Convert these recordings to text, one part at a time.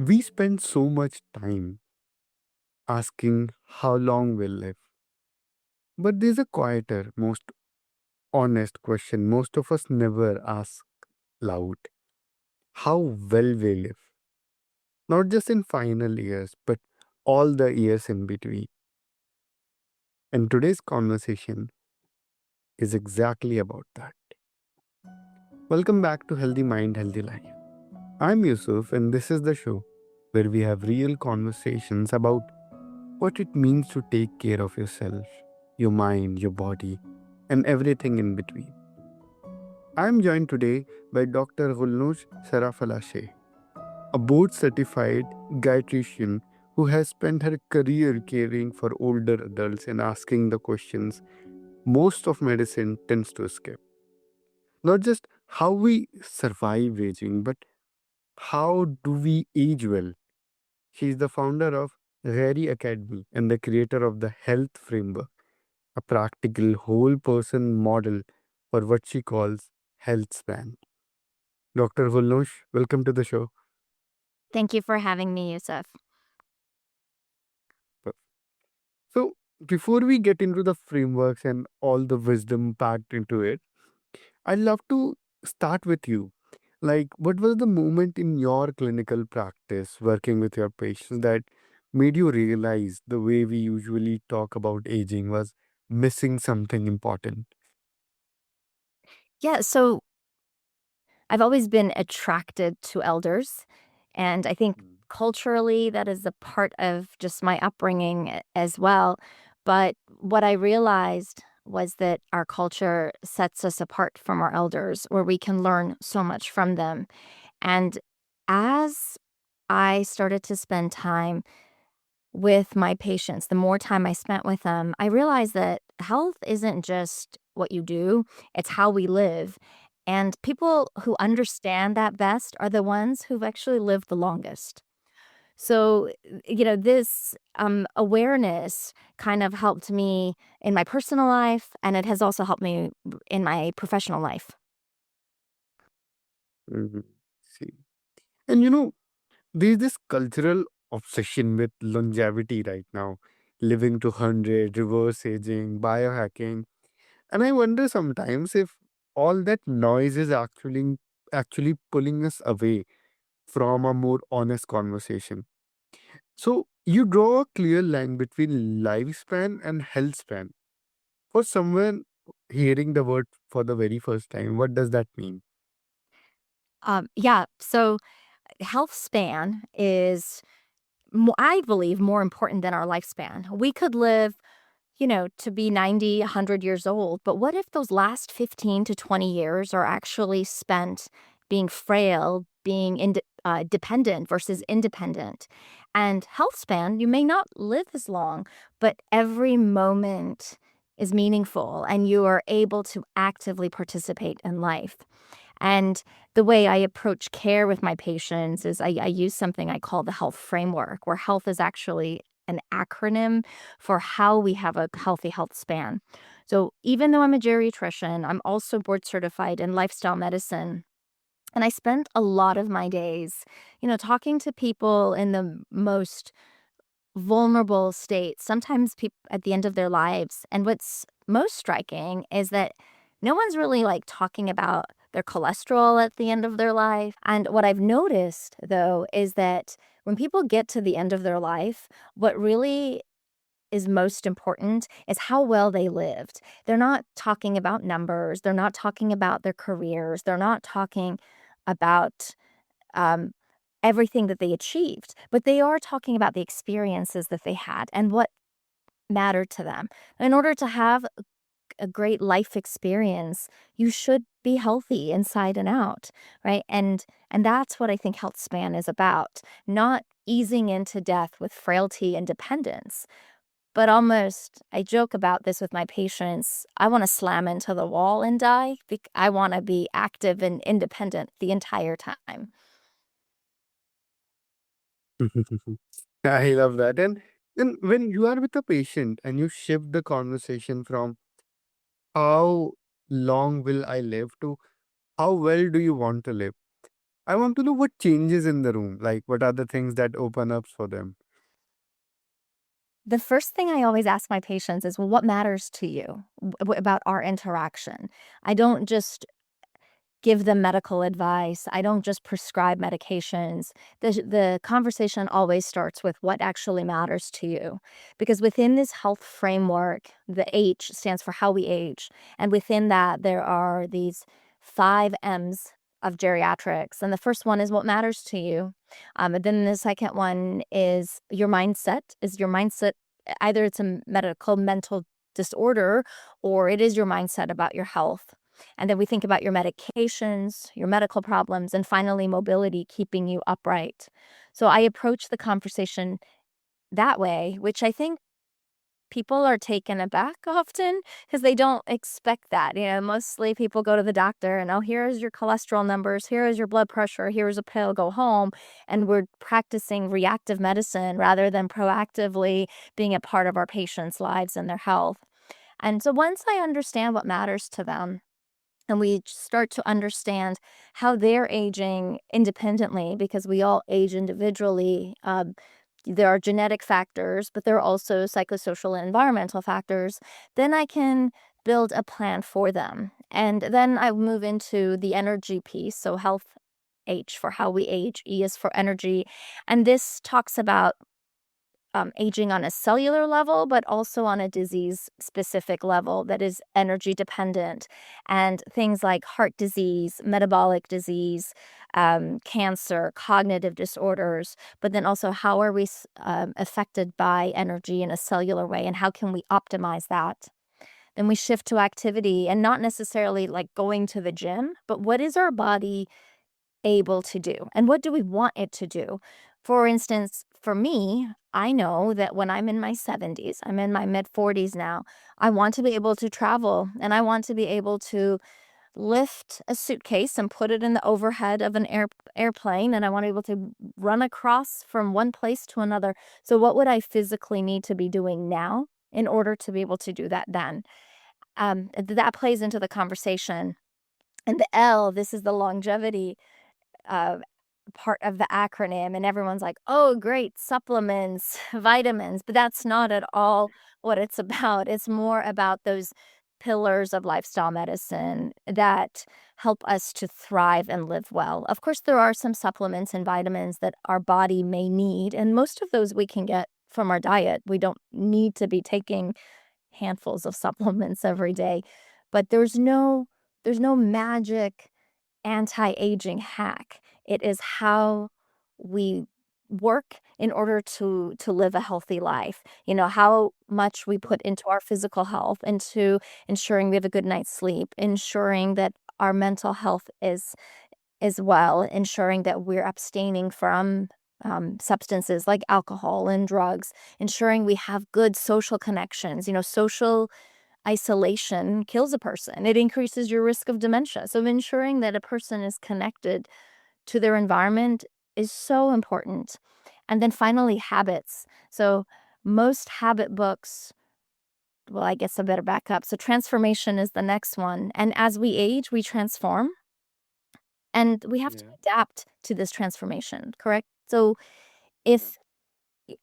We spend so much time asking how long we'll live. But there's a quieter, most honest question most of us never ask loud. How well we live. Not just in final years, but all the years in between. And today's conversation is exactly about that. Welcome back to Healthy Mind, Healthy Life. I'm Yusuf, and this is the show where we have real conversations about what it means to take care of yourself, your mind, your body, and everything in between. I'm joined today by Dr. Golnosh Sharafsaleh, a board certified geriatrician who has spent her career caring for older adults and asking the questions most of medicine tends to skip. Not just how we survive aging, but how do we age well? She is the founder of Rary Academy and the creator of the Health Framework, a practical whole person model for what she calls healthspan. Dr. Golnosh, welcome to the show. Thank you for having me, Yusuf. So, before we get into the frameworks and all the wisdom packed into it, I'd love to start with you. Like, what was the moment in your clinical practice working with your patients that made you realize the way we usually talk about aging was missing something important? Yeah, so I've always been attracted to elders, and I think Mm. culturally that is a part of just my upbringing as well. But what I realized was that our culture sets us apart from our elders, where we can learn so much from them. And as I started to spend time with my patients, the more time I spent with them, I realized that health isn't just what you do, it's how we live. And people who understand that best are the ones who've actually lived the longest. So, this awareness kind of helped me in my personal life, and it has also helped me in my professional life. Mhm. See. And there's this cultural obsession with longevity right now, living to 100, reverse aging, biohacking. And I wonder sometimes if all that noise is actually pulling us away from a more honest conversation. So you draw a clear line between lifespan and health span. For someone hearing the word for the very first time, what does that mean? Yeah, so health span is, I believe, more important than our lifespan. We could live to be 90, 100 years old. But what if those last 15 to 20 years are actually spent being frail, being dependent versus independent? And health span, you may not live as long, but every moment is meaningful and you are able to actively participate in life. And the way I approach care with my patients is I use something I call the health framework, where health is actually an acronym for how we have a healthy health span. So even though I'm a geriatrician, I'm also board certified in lifestyle medicine. And I spent a lot of my days, talking to people in the most vulnerable states, sometimes people at the end of their lives. And what's most striking is that no one's really like talking about their cholesterol at the end of their life. And what I've noticed though is that when people get to the end of their life, what really is most important is how well they lived. They're not talking about numbers, they're not talking about their careers, they're not talking about um, everything that they achieved, but they are talking about the experiences that they had and what mattered to them. In order to have a great life experience, you should be healthy inside and out, right? And that's what I think health span is about, not easing into death with frailty and dependence, but almost I joke about this with my patients. I want to slam into the wall and die. I want to be active and independent the entire time. I love that. And then when you are with a patient and you shift the conversation from how long will I live to how well do you want to live, I want to know what changes in the room, like what are the things that open up for them. The first thing I always ask my patients is, well, what matters to you about our interaction? I don't just give them medical advice. I don't just prescribe medications. The conversation always starts with what actually matters to you. Because within this health framework, the H stands for how we age. And within that, there are these 5 M's of geriatrics. And the first one is what matters to you. And then the second one is your mindset. Is your mindset either it's a medical mental disorder or it is your mindset about your health? And then we think about your medications, your medical problems, and finally, mobility, keeping you upright. So I approach the conversation that way, which I think people are taken aback often because they don't expect that. Mostly people go to the doctor and, oh, here's your cholesterol numbers, here is your blood pressure, here's a pill, go home. And we're practicing reactive medicine rather than proactively being a part of our patients' lives and their health. And so once I understand what matters to them, and we start to understand how they're aging independently because we all age individually. There are genetic factors, but there are also psychosocial and environmental factors. Then I can build a plan for them. And then I move into the energy piece. So health H for how we age, E is for energy. And this talks about aging on a cellular level, but also on a disease-specific level that is energy dependent. And things like heart disease, metabolic disease, cancer, cognitive disorders, but then also how are we affected by energy in a cellular way, and how can we optimize that? Then we shift to activity, and not necessarily like going to the gym, but what is our body able to do? And what do we want it to do? For instance, for me, I know that when I'm in my 70s, I'm in my mid 40s now, I want to be able to travel and I want to be able to lift a suitcase and put it in the overhead of an airplane, and I want to be able to run across from one place to another. So what would I physically need to be doing now in order to be able to do that then? That plays into the conversation. And the L, this is the longevity uh, part of the acronym, and everyone's like, "Oh, great, supplements, vitamins," but that's not at all what it's about. It's more about those pillars of lifestyle medicine that help us to thrive and live well. Of course, there are some supplements and vitamins that our body may need, and most of those we can get from our diet. We don't need to be taking handfuls of supplements every day, but there's no magic anti-aging hack. It is how we work in order to live a healthy life. How much we put into our physical health, into ensuring we have a good night's sleep, ensuring that our mental health is well, ensuring that we're abstaining from substances like alcohol and drugs, ensuring we have good social connections. Social isolation kills a person. It increases your risk of dementia. So ensuring that a person is connected to their environment is so important. And then finally, habits. So most habit books, well, I guess I better back up. So transformation is the next one. And as we age, we transform and we have to Yeah. adapt to this transformation, correct? So if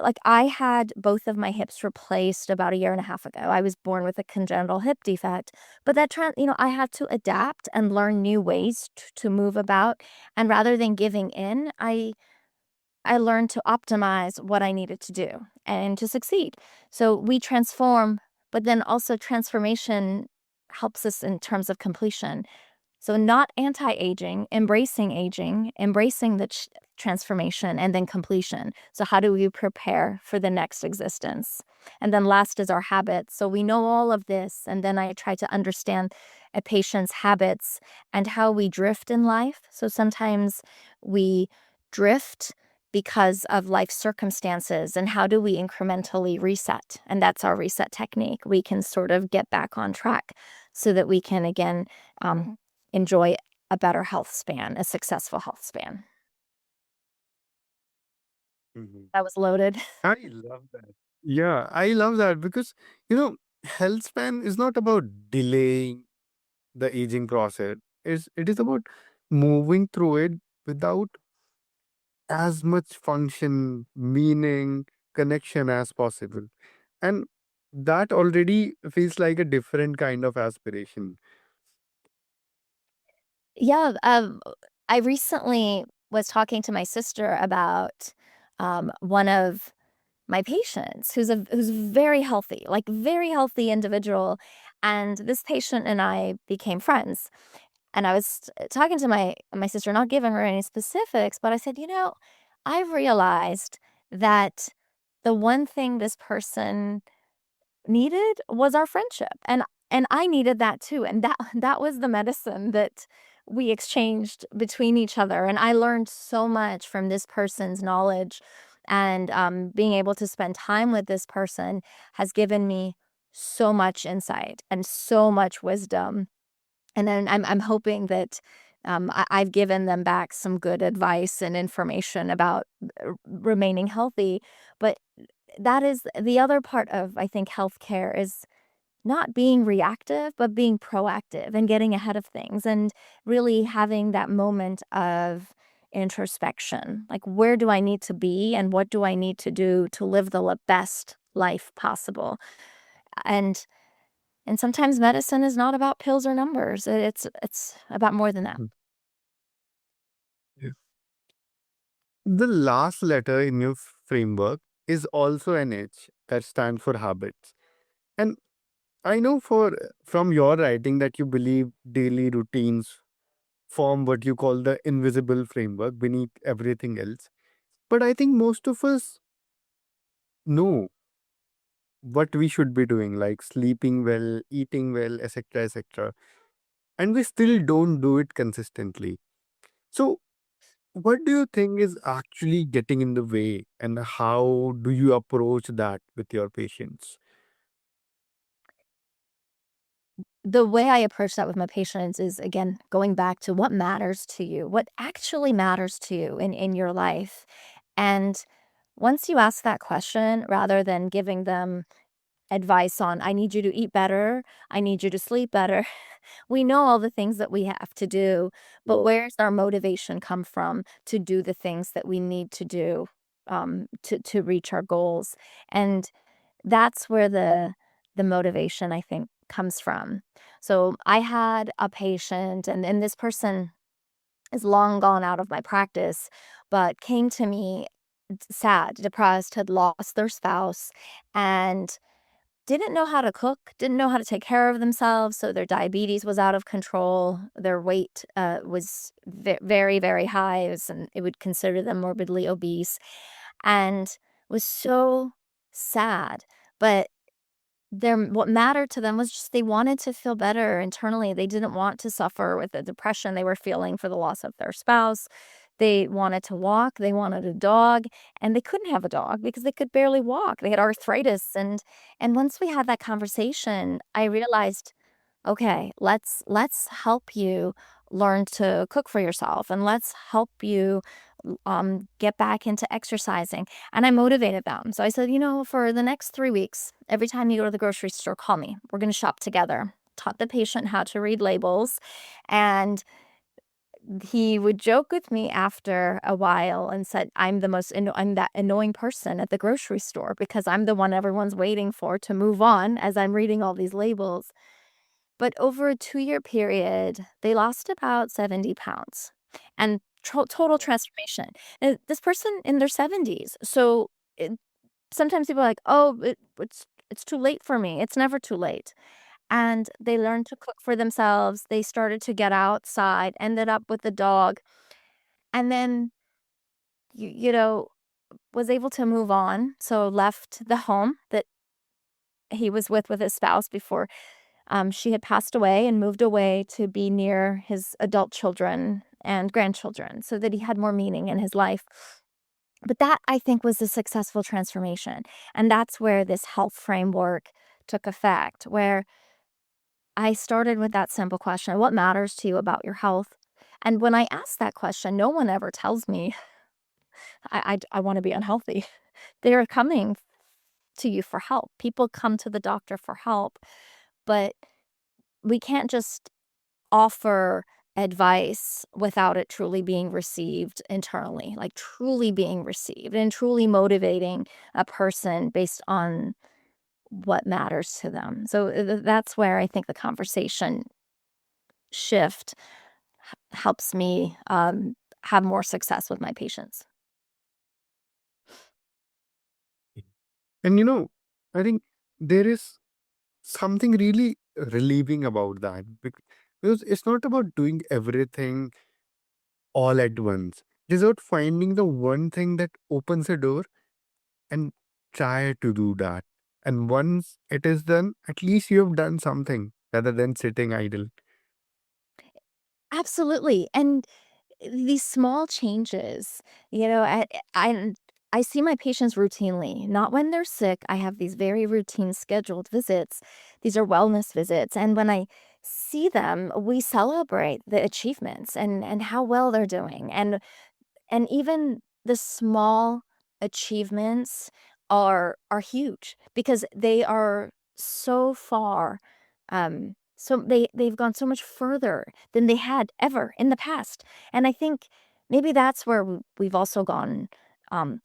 like I had both of my hips replaced about a year and a half ago. I was born with a congenital hip defect, but I had to adapt and learn new ways to move about. And rather than giving in, I learned to optimize what I needed to do and to succeed. So we transform, but then also transformation helps us in terms of completion. So not anti-aging, embracing the transformation and then completion. So how do we prepare for the next existence? And then last is our habits. So we know all of this, and then I try to understand a patient's habits and how we drift in life. So sometimes we drift because of life circumstances, and how do we incrementally reset? And that's our reset technique. We can sort of get back on track so that we can again enjoy a better health span, a successful health span. Mhm. That was loaded. I love that. Yeah, I love that because, health span is not about delaying the aging process. It is about moving through it without as much function, meaning, connection as possible. And that already feels like a different kind of aspiration. Yeah, I recently was talking to my sister about one of my patients who's very healthy, like very healthy individual, and this patient and I became friends. And I was talking to my sister, not giving her any specifics, but I said, I've realized that the one thing this person needed was our friendship, and I needed that too, and that was the medicine that we exchanged between each other, and I learned so much from this person's knowledge, and, being able to spend time with this person has given me so much insight and so much wisdom, and then I'm hoping that, I've given them back some good advice and information about remaining healthy, but that is the other part of, I think, healthcare is not being reactive, but being proactive and getting ahead of things and really having that moment of introspection. Like, where do I need to be and what do I need to do to live the best life possible? And and sometimes medicine is not about pills or numbers. It's about more than that. Mhm. Yeah. The last letter in your framework is also an H that stands for habits. And I know from your writing that you believe daily routines form what you call the invisible framework beneath everything else. But I think most of us know what we should be doing, like sleeping well, eating well, etc., etc. And we still don't do it consistently. So, what do you think is actually getting in the way, and how do you approach that with your patients? The way I approach that with my patients is, again, going back to what matters to you, what actually matters to you in your life. And once you ask that question, rather than giving them advice on, I need you to eat better, I need you to sleep better, we know all the things that we have to do, but where's our motivation come from to do the things that we need to do to reach our goals? And that's where the motivation, I think, comes from. So I had a patient, and this person is long gone out of my practice, but came to me sad, depressed, had lost their spouse, and didn't know how to cook, didn't know how to take care of themselves. So their diabetes was out of control. Their weight was very, very high. It would consider them morbidly obese, and was so sad. But what mattered to them was just they wanted to feel better internally. They didn't want to suffer with the depression they were feeling for the loss of their spouse. They wanted to walk, they wanted a dog, and they couldn't have a dog because they could barely walk. They had arthritis, and once we had that conversation, I realized, okay, let's help you learn to cook for yourself, and let's help you get back into exercising. And I motivated them. So I said, for the next 3 weeks, every time you go to the grocery store, call me. We're going to shop together. Taught the patient how to read labels, and he would joke with me after a while and said, I'm that annoying person at the grocery store because I'm the one everyone's waiting for to move on as I'm reading all these labels. But over a 2-year period, they lost about 70 pounds and total transformation. And this person in their 70s. So sometimes people are like, oh, it's too late for me. It's never too late. And they learned to cook for themselves. They started to get outside, ended up with a dog, and then, you know, was able to move on. So left the home that he was with his spouse before she had passed away, and moved away to be near his adult children and grandchildren so that he had more meaning in his life. But that, I think, was a successful transformation. And that's where this health framework took effect, where I started with that simple question: what matters to you about your health? And when I ask that question, no one ever tells me I want to be unhealthy. They're coming to you for help. People come to the doctor for help, but we can't just offer advice without it truly being received internally, like truly being received and truly motivating a person based on what matters to them. So that's where I think the conversation shift helps me have more success with my patients. And I think there is something really relieving about that because it's not about doing everything all at once. It's about finding the one thing that opens a door and try to do that. And once it is done, at least you have done something rather than sitting idle. Absolutely. And these small changes, you know, I I see my patients routinely, not when they're sick. I have these very routine scheduled visits. These are wellness visits. And when I see them, we celebrate the achievements and how well they're doing. And even the small achievements are huge because they are so far, so they've gone so much further than they had ever in the past, and I think maybe that's where we've also gone, um,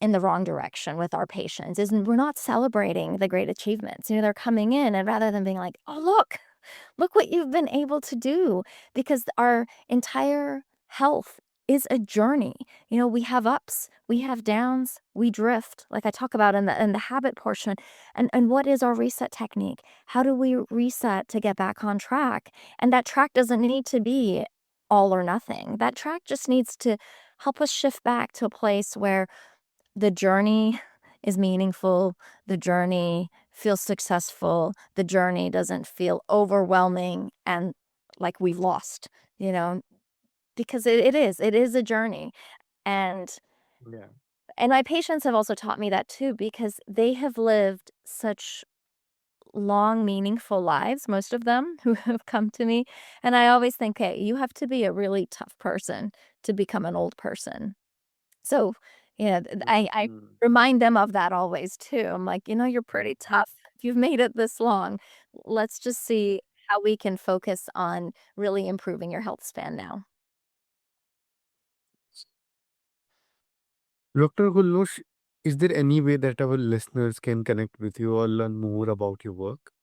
in the wrong direction with our patients, is we're not celebrating the great achievements. They're coming in and rather than being like, "Oh, look what you've been able to do," because our entire health is a journey. We have ups, we have downs, we drift, like I talk about in the habit portion. And what is our reset technique? How do we reset to get back on track? And that track doesn't need to be all or nothing. That track just needs to help us shift back to a place where the journey is meaningful, the journey feels successful, the journey doesn't feel overwhelming and like we've lost, you know, because it is a journey. And Yeah. and my patients have also taught me that too, because they have lived such long, meaningful lives, most of them who have come to me. And I always think, hey, you have to be a really tough person to become an old person. So, yeah, I Mhm. remind them of that always too. I'm like, "You're pretty tough. If you've made it this long, let's just see how we can focus on really improving your health span now." Dr. Gulnosh, is there any way that our listeners can connect with you or learn more about your work?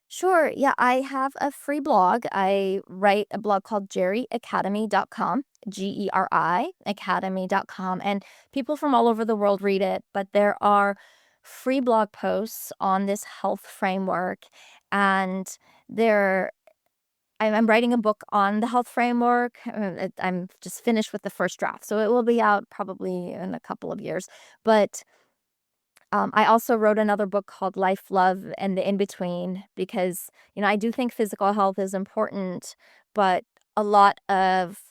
Sure. Yeah, I have a free blog. I write a blog called geriacademy.com, GERI academy.com, and people from all over the world read it, but there are free blog posts on this health framework, and there I'm writing a book on the health framework. I'm just finished with the first draft, so it will be out probably in a couple of years. But I also wrote another book called Life, Love, and the In Between because, I do think physical health is important, but a lot of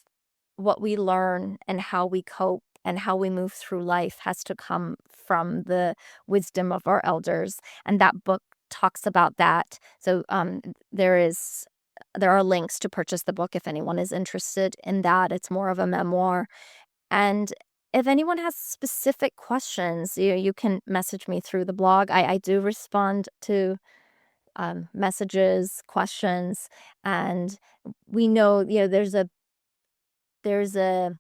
what we learn and how we cope and how we move through life has to come from the wisdom of our elders. And that book talks about that. So there are links to purchase the book if anyone is interested in that. It's more of a memoir, and if anyone has specific questions, you can message me through the blog. I do respond to messages, questions, and we know, there's a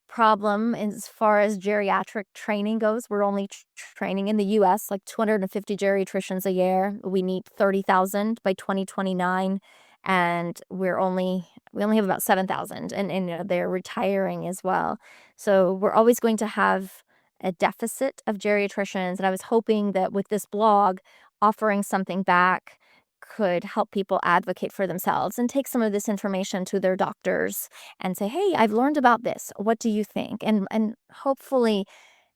problem as far as geriatric training goes. We're only training in the US like 250 geriatricians a year. We need 30,000 by 2029, and we only have about 7,000, and they're retiring as well. So we're always going to have a deficit of geriatricians, and I was hoping that with this blog offering something back could help people advocate for themselves and take some of this information to their doctors and say, "Hey, I've learned about this. What do you think?" And hopefully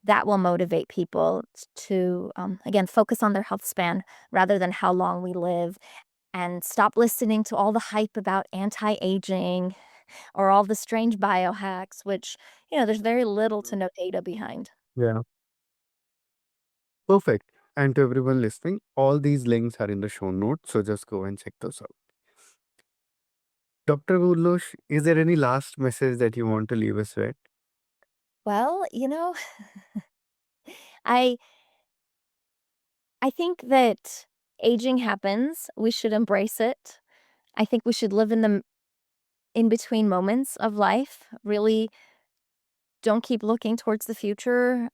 that will motivate people to again focus on their health span rather than how long we live, and stop listening to all the hype about anti-aging or all the strange biohacks, which there's very little to no data behind. Yeah. Perfect. And to everyone listening, all these links are in the show notes, so just go and check those out. Dr. Gulnosh, is there any last message that you want to leave us with? Well, I I think that aging happens. We should embrace it. I think we should live in the in between moments of life. Really don't keep looking towards the future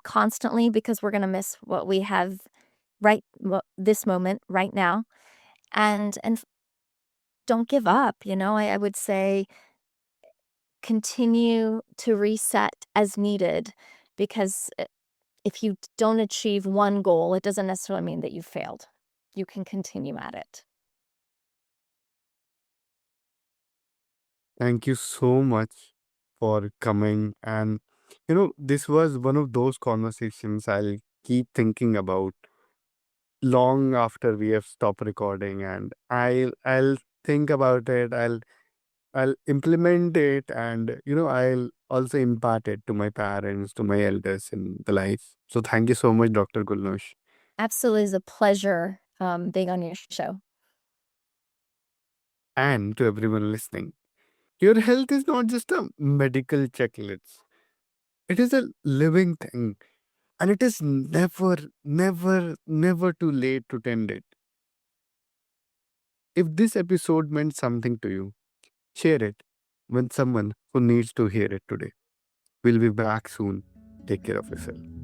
constantly, because we're going to miss what we have this moment right now. And don't give up. I would say continue to reset as needed, because if you don't achieve one goal, it doesn't necessarily mean that you failed. You can continue at it. Thank you so much for coming. And, this was one of those conversations I'll keep thinking about long after we have stopped recording. And I'll think about it. I'll implement it, and, I'll also impart it to my parents, to my elders in the life. So thank you so much, Dr. Gulnosh. Absolutely, is a pleasure being on your show. And to everyone listening, your health is not just a medical checklist. It is a living thing. And it is never, never, never too late to tend it. If this episode meant something to you, share it with someone who needs to hear it today. We'll be back soon. Take care of yourself.